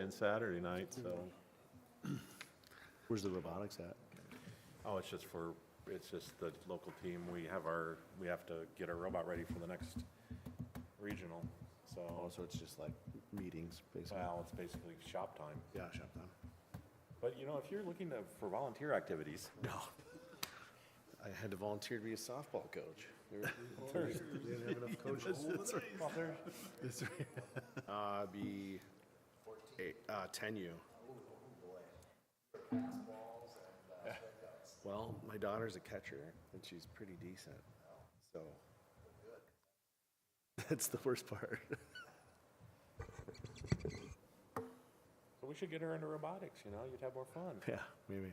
and Saturday night, so. Where's the robotics at? Oh, it's just the local team. We have to get our robot ready for the next regional, so. Oh, so it's just like meetings, basically. Well, it's basically shop time. Yeah, shut down. But, you know, if you're looking for volunteer activities, No. I had to volunteer to be a softball coach. We didn't have enough coaches. That's right. Be 10U. Well, my daughter's a catcher, and she's pretty decent, so. That's the worst part. so we should get her into robotics, you know, you'd have more fun. Yeah, maybe.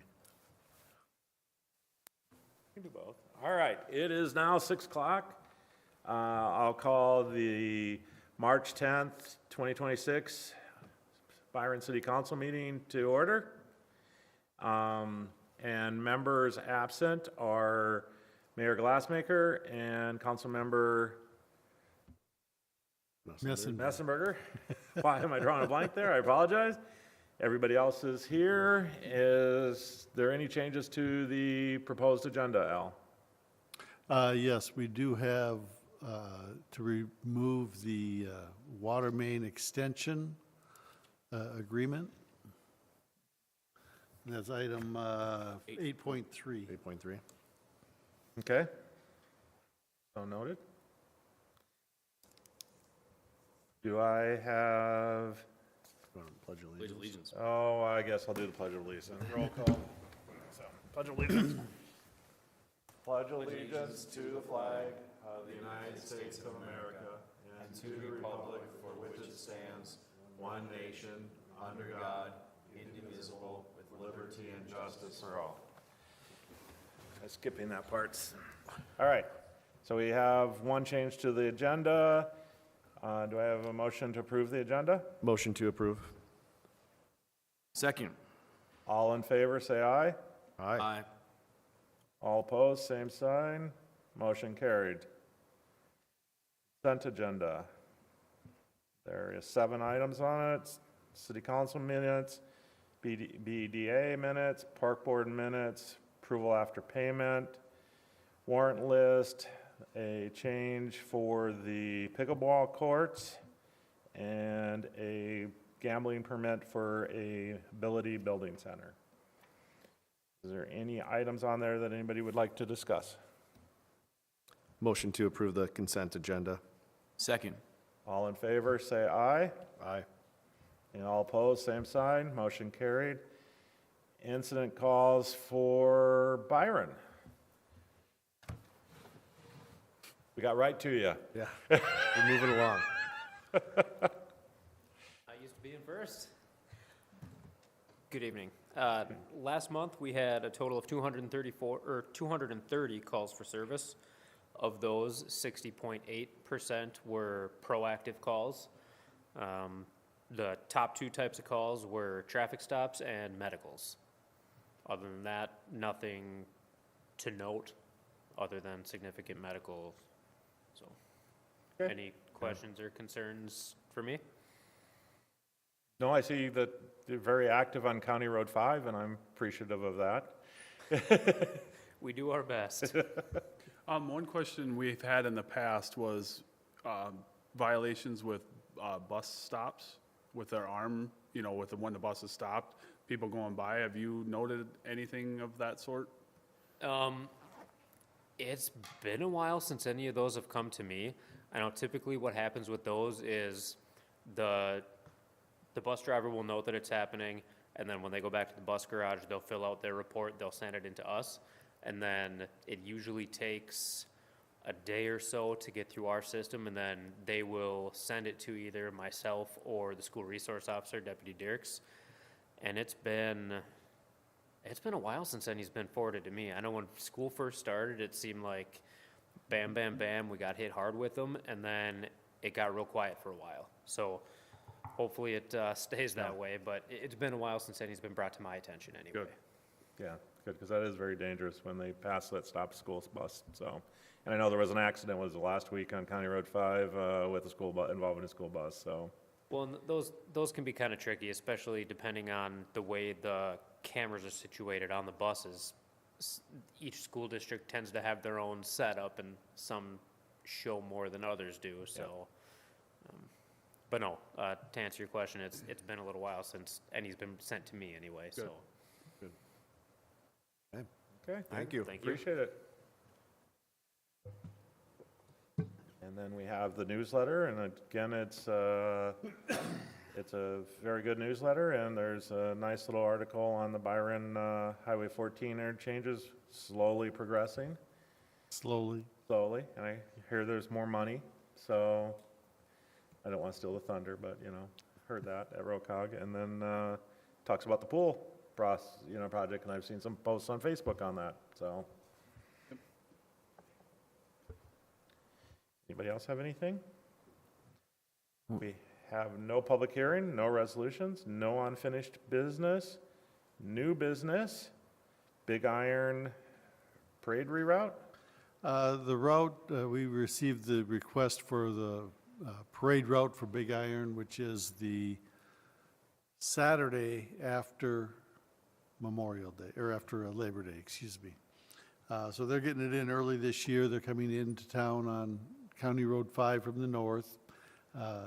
We can do both. All right, it is now 6 o'clock. I'll call the March 10th, 2026 Byron City Council meeting to order. And members absent are Mayor Glassmaker and Councilmember Messenberger. Why am I drawing a blank there? I apologize. Everybody else is here. Is there any changes to the proposed agenda, Al? Yes, we do have to remove the water main extension agreement. And that's item 8.3. 8.3. Okay. So noted. Do I have, Pledge allegiance. oh, I guess I'll do the Pledge of Allegiance. Roll call. So, Pledge of Allegiance. Pledge allegiance to the flag of the United States of America and to the republic for which it stands, one nation, under God, indivisible, with liberty and justice for all. I'm skipping that part. All right, so we have one change to the agenda. Do I have a motion to approve the agenda? Motion to approve. Second. All in favor, say aye. Aye. All opposed, same sign. Motion carried. Consent agenda. There is 7 items on it. City council minutes, BDA minutes, park board minutes, approval after payment, warrant list, a change for the pickleball courts, and a gambling permit for a Ability Building Center. Is there any items on there that anybody would like to discuss? Motion to approve the consent agenda. Second. All in favor, say aye. Aye. And all opposed, same sign. Motion carried. Incident calls for Byron. We got right to you. Yeah, we're moving along. I used to be in first. Good evening. Last month, we had a total of 230 calls for service. Of those, 60.8% were proactive calls. The top 2 types of calls were traffic stops and medicals. Other than that, nothing to note other than significant medical. So, Okay. any questions or concerns for me? No, I see that you're very active on County Road 5, and I'm appreciative of that. We do our best. One question we've had in the past was violations with bus stops with their arm, you know, when the bus is stopped, people going by. Have you noted anything of that sort? It's been a while since any of those have come to me. I know typically what happens with those is the bus driver will note that it's happening, and then when they go back to the bus garage, they'll fill out their report, they'll send it into us, and then it usually takes a day or so to get through our system, and then they will send it to either myself or the school resource officer, Deputy Dirks. And it's been a while since any's been forwarded to me. I know when school first started, it seemed like bam, bam, bam, we got hit hard with them, and then it got real quiet for a while. So hopefully it stays that way, but it's been a while since any's been brought to my attention anyway. Good. Yeah, good, because that is very dangerous when they pass that stop school bus, so. And I know there was an accident, was it last week on County Road 5 with a school bus, involving a school bus, so. Well, and those can be kind of tricky, especially depending on the way the cameras are situated on the buses. Each school district tends to have their own setup, and some show more than others do, so. But no, to answer your question, it's been a little while since any's been sent to me anyway, so. Okay, Thank you. Thank you. appreciate it. And then we have the newsletter, and again, it's a very good newsletter, and there's a nice little article on the Byron Highway 14 interchanges, slowly progressing, Slowly. and I hear there's more money, so I don't want to steal the thunder, but, you know, heard that at ROCOG, and then talks about the pool project, and I've seen some posts on Facebook on that, so. Anybody else have anything? We have no public hearing, no resolutions, no unfinished business, new business, Big Iron Parade reroute? The route, we received the request for the parade route for Big Iron, which is the Saturday after Memorial Day, or after Labor Day, excuse me. So they're getting it in early this year. They're coming into town on County Road 5 from the north. I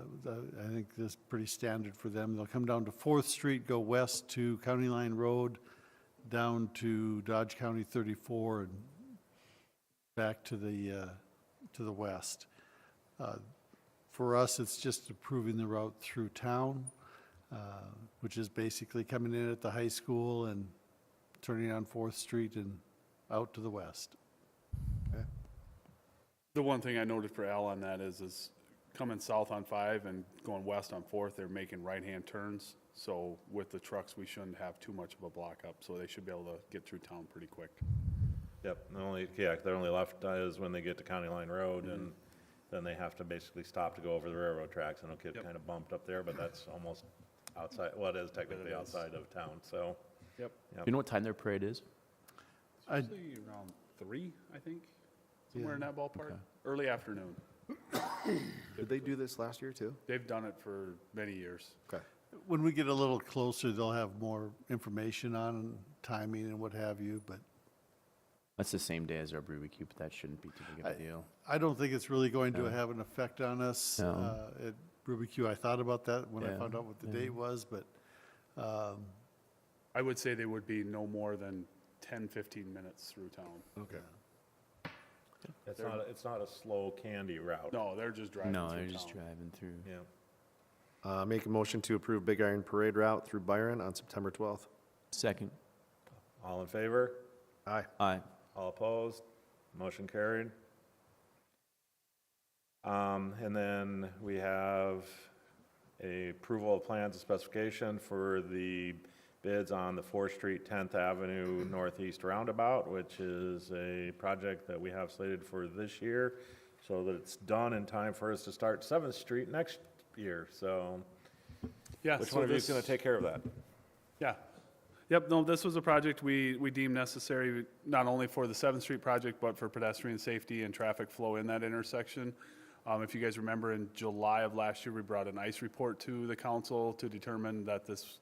think this is pretty standard for them. They'll come down to 4th Street, go west to County Line Road, down to Dodge County 34, and back to the west. For us, it's just approving the route through town, which is basically coming in at the high school and turning on 4th Street and out to the west. The one thing I noted for Al on that is coming south on 5 and going west on 4th, they're making right-hand turns. So with the trucks, we shouldn't have too much of a block up, so they should be able to get through town pretty quick. Yep, their only left is when they get to County Line Road, and then they have to basically stop to go over the railroad tracks, and it'll get kind of bumped up there, but that's almost outside, well, it is technically outside of town, so. Yep. You know what time their parade is? I- Usually around 3, I think, somewhere in that ballpark. Early afternoon. Did they do this last year too? They've done it for many years. Okay. When we get a little closer, they'll have more information on timing and what have you, but That's the same day as our barbecue, but that shouldn't be too big of a deal. I don't think it's really going to have an effect on us. No. At Rubik's, I thought about that when I Yeah, found out what the date was, but I would say they would be no more than 10, 15 minutes through town. Okay. It's not a slow candy route. No, they're just driving through No, town. they're just driving through. Yeah. Make a motion to approve Big Iron Parade route through Byron on September 12th. Second. All in favor? Aye. Aye. All opposed? Motion carried. And then we have a approval of plans and specification for the bids on the 4th Street, 10th Avenue Northeast Roundabout, which is a project that we have slated for this year, so that it's done in time for us to start 7th Street next year. So Yeah, which so one of you is this- going to take care of that? Yeah. Yep, no, this was a project we deemed necessary, not only for the 7th Street project, but for pedestrian safety and traffic flow in that intersection. If you guys remember, in July of last year, we brought an ICE report to the council to determine that this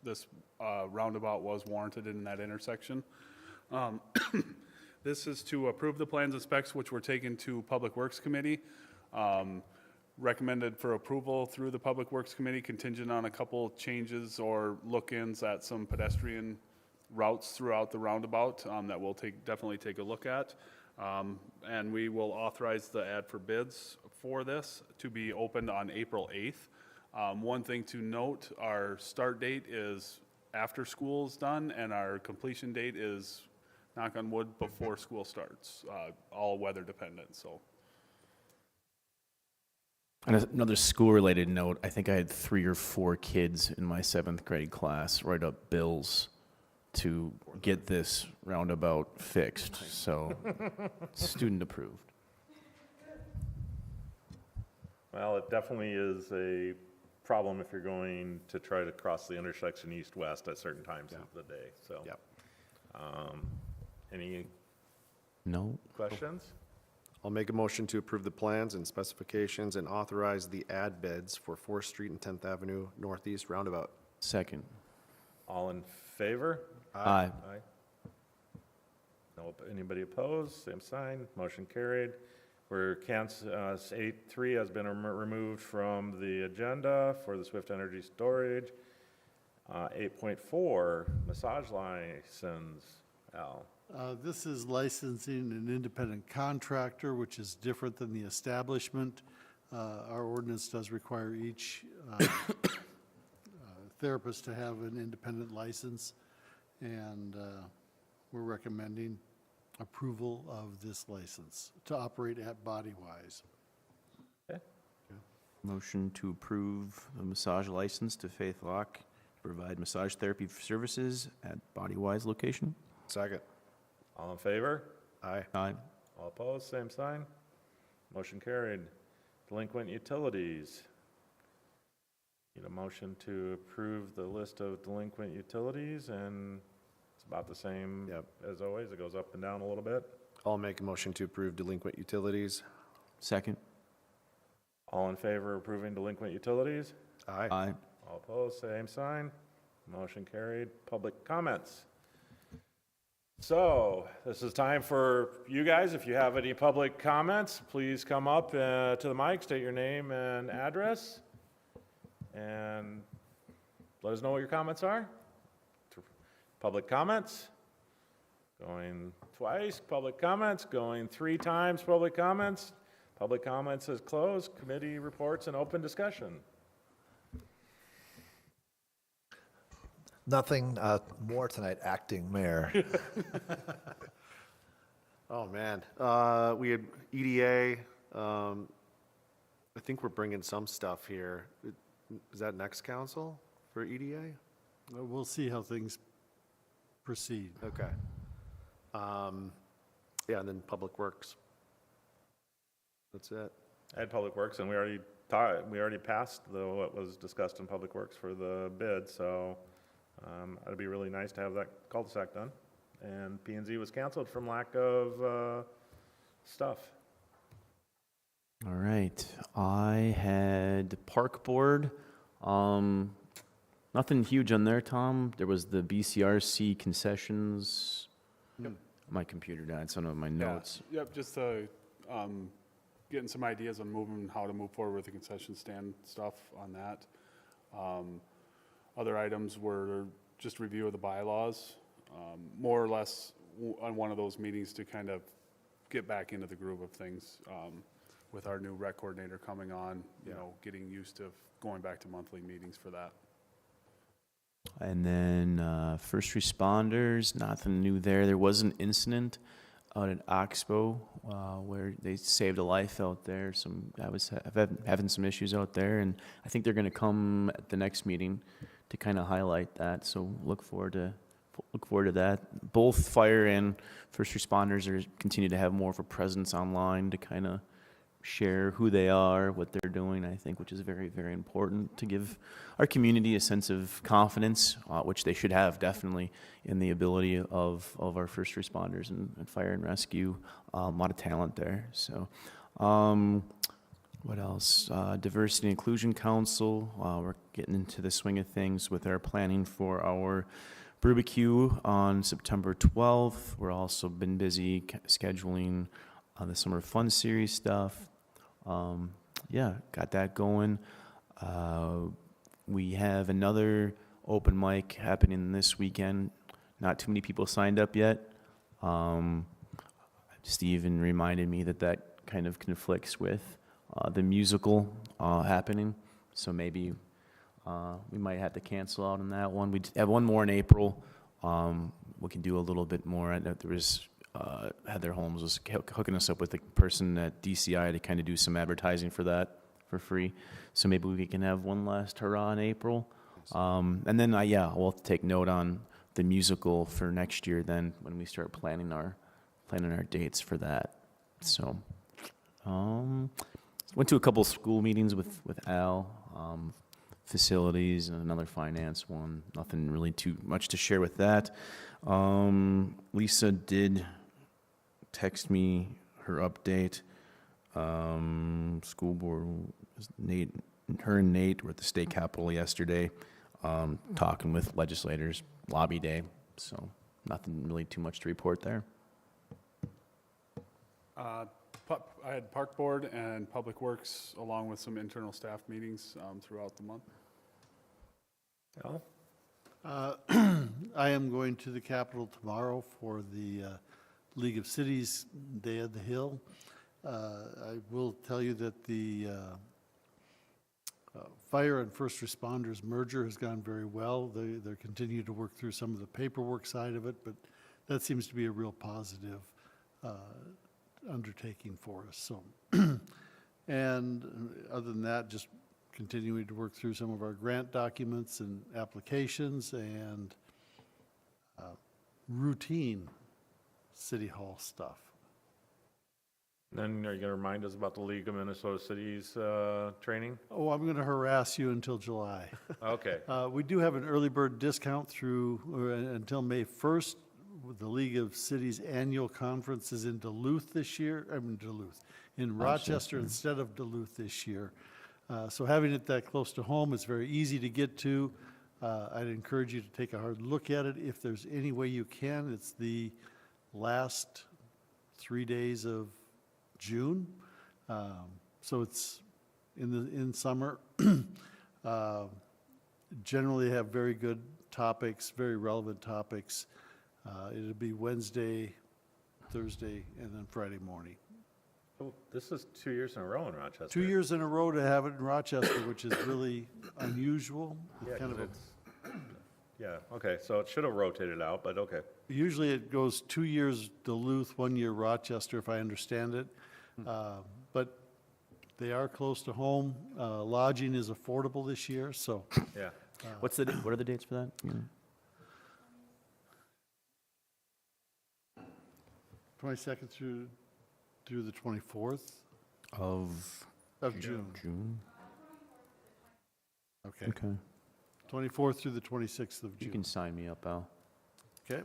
roundabout was warranted in that intersection. This is to approve the plans and specs, which were taken to Public Works Committee. Recommended for approval through the Public Works Committee, contingent on a couple changes or look-ins at some pedestrian routes throughout the roundabout that we'll definitely take a look at. And we will authorize the ad for bids for this to be opened on April 8th. One thing to note, our start date is after school's done, and our completion date is, knock on wood, before school starts, all weather dependent, so. On another school-related note, I think I had 3 or 4 kids in my 7th grade class write up bills to get this roundabout fixed, so student approved. Well, it definitely is a problem if you're going to try to cross the intersection east-west at certain times of the day, so. Yep. Any No? questions? I'll make a motion to approve the plans and specifications and authorize the ad bids for 4th Street and 10th Avenue Northeast Roundabout. Second. All in favor? Aye. Aye. No, anybody opposed? Same sign. Motion carried. We're 8.3 has been removed from the agenda for the Swift Energy Storage. 8.4, massage license. Al. This is licensing an independent contractor, which is different than the establishment. Our ordinance does require each therapist to have an independent license, and we're recommending approval of this license to operate at Bodywise. Motion to approve the massage license to Faith Locke to provide massage therapy services at Bodywise location. Second. All in favor? Aye. Aye. All opposed? Same sign. Motion carried. Delinquent utilities. Need a motion to approve the list of delinquent utilities, and it's about the same Yep. as always. It goes up and down a little bit. I'll make a motion to approve delinquent utilities. Second. All in favor of approving delinquent utilities? Aye. Aye. All opposed, same sign. Motion carried. Public comments. So, this is time for you guys. If you have any public comments, please come up to the mic, state your name and address, and let us know what your comments are. Public comments. Going twice, public comments. Going 3 times, public comments. Public comments is closed. Committee reports and open discussion. Nothing more tonight, acting mayor. Oh, man. We had EDA. I think we're bringing some stuff here. Is that next council for EDA? We'll see how things proceed. Okay. Yeah, and then Public Works. That's it. I had Public Works, and we already passed what was discussed in Public Works for the bid, so it'd be really nice to have that cul-de-sac done. And P&Z was canceled from lack of stuff. All right. I had Park Board. Nothing huge on there, Tom. There was the BCRC concessions. My computer died, so I don't have my notes. Yep, just getting some ideas on how to move forward with the concession stand stuff on that. Other items were just review of the bylaws, more or less on one of those meetings to kind of get back into the groove of things with our new rec coordinator coming on, you know, getting used to going back to monthly meetings for that. And then first responders, nothing new there. There was an incident out at Oxbow where they saved a life out there. I was having some issues out there, and I think they're going to come at the next meeting to kind of highlight that. So look forward to that. Both fire and first responders continue to have more of a presence online to kind of share who they are, what they're doing, I think, which is very, very important to give our community a sense of confidence, which they should have definitely in the ability of our first responders and fire and rescue. A lot of talent there. So what else? Diversity and Inclusion Council. We're getting into the swing of things with our planning for our barbecue on September 12th. We're also been busy scheduling the Summer Fun Series stuff. Yeah, got that going. We have another open mic happening this weekend. Not too many people signed up yet. Steven reminded me that kind of conflicts with the musical happening, so maybe we might have to cancel out on that one. We have one more in April. We can do a little bit more. I know there was Heather Holmes was hooking us up with a person at DCI to kind of do some advertising for that for free. So maybe we can have one last hurrah in April. And then, we'll take note on the musical for next year then when we start planning our dates for that. So went to a couple school meetings with Al, facilities and another finance one. Nothing really too much to share with that. Lisa did text me her update. School board, Nate, her and Nate were at the state capitol yesterday, talking with legislators, lobby day, so nothing really too much to report there. I had Park Board and Public Works, along with some internal staff meetings throughout the month. Al? I am going to the Capitol tomorrow for the League of Cities Day of the Hill. I will tell you that the fire and first responders merger has gone very well. They're continuing to work through some of the paperwork side of it, but that seems to be a real positive undertaking for us, so. And other than that, just continuing to work through some of our grant documents and applications and routine City Hall stuff. Then are you going to remind us about the League of Minnesota Cities training? Oh, I'm going to harass you until July. Okay. We do have an early bird discount through, until May 1st. The League of Cities Annual Conference is in Duluth this year, in Rochester instead of Duluth this year. So having it that close to home, it's very easy to get to. I'd encourage you to take a hard look at it if there's any way you can. It's the last 3 days of June. So it's in summer. Generally have very good topics, very relevant topics. It'll be Wednesday, Thursday, and then Friday morning. Oh, this is 2 years in a row in Rochester. 2 years in a row to have it in Rochester, which is really unusual. Yeah, Kind of 'cause yeah, okay, so it should have rotated out, but okay. Usually it goes 2 years Duluth, 1 year Rochester, if I understand it. But they are close to home. Lodging is affordable this year, so Yeah. What are the dates for that? Yeah. 22nd through the 24th Of of June. June? Okay, Okay. 24th through the 26th of You June. can sign me up, Al. Okay.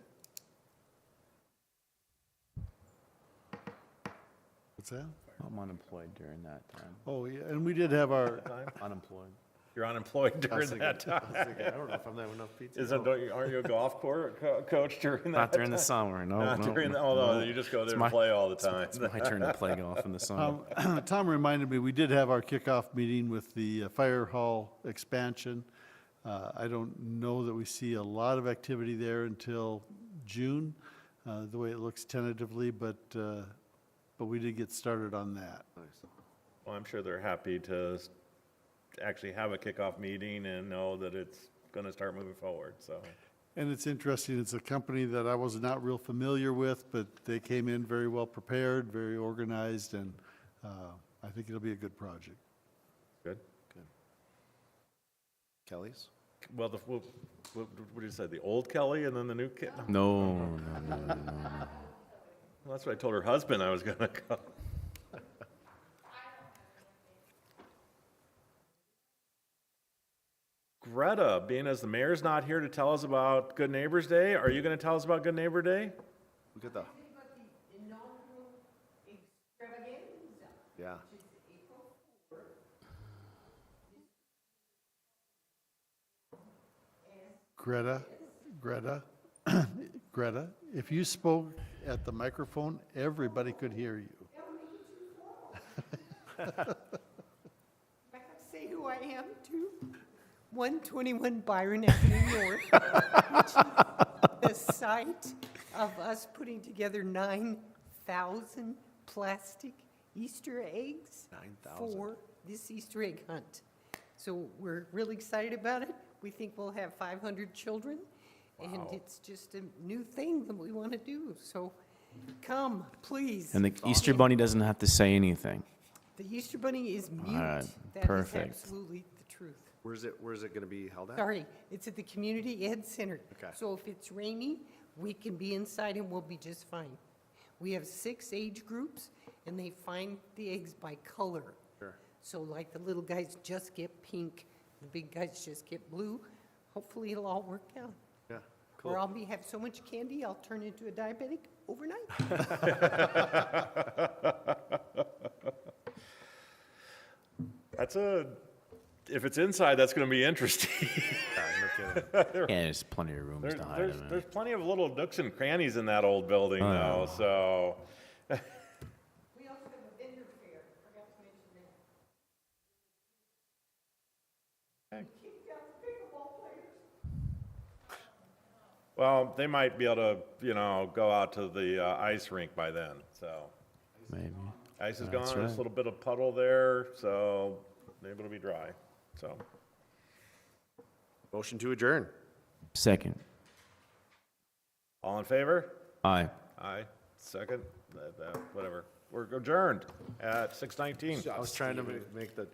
What's that? I'm unemployed during that time. Oh, yeah, and we did have our, Unemployed. You're unemployed during that time. I don't know if I'm gonna have enough pizza. Aren't you a golf coach during that? Not during the summer, no. Not no, during, no, no, no. you just go there my- and play all the time. It's my turn to play golf in the summer. Tom reminded me, we did have our kickoff meeting with the fire hall expansion. I don't know that we see a lot of activity there until June, the way it looks tentatively, but we did get started on that. Well, I'm sure they're happy to actually have a kickoff meeting and know that it's going to start moving forward, so. And it's interesting, it's a company that I was not real familiar with, but they came in very well prepared, very organized, and I think it'll be a good project. Good. Kelly's? Well, what did you say, the old Kelly and then the new kid? No. Well, that's what I told her husband I was going to go. Greta, being as the mayor's not here to tell us about Good Neighbors Day, are you going to tell us about Good Neighbor Day? Look at the, yeah. Greta, Greta, if you spoke at the microphone, everybody could hear you. I say who I am too. 121 Byron Avenue North, which is the site of us putting together 9,000 plastic Easter eggs 9,000. for this Easter egg hunt. So we're really excited about it. We think we'll have 500 children, and it's just a new thing that we want to do. So come, please. And the Easter Bunny doesn't have to say anything. The Easter Bunny is mute. right, That is perfect. absolutely the truth. Where's it gonna be held at? Sorry, it's at the Community Ed Center. Okay. So if it's rainy, we can be inside and we'll be just fine. We have 6 age groups, and they find the eggs by color. Sure. So like the little guys just get pink, the big guys just get blue. Hopefully it'll all work out. Yeah, Or cool. I'll have so much candy, I'll turn into a diabetic overnight. if it's inside, that's gonna be interesting. Yeah, no kidding. Yeah, there's plenty of rooms to hide them in. There's plenty of little nooks and crannies in that old building though, so. We also have a vendor fair, forgot to mention that. We kicked out the pickleball players. Well, they might be able to, go out to the ice rink by then, so. Maybe. Ice is That's gone, there's a right. little bit of puddle there, so maybe it'll be dry, so. Motion to adjourn. Second. All in favor? Aye. Aye. Second, whatever. We're adjourned at 6:19. I was trying to make the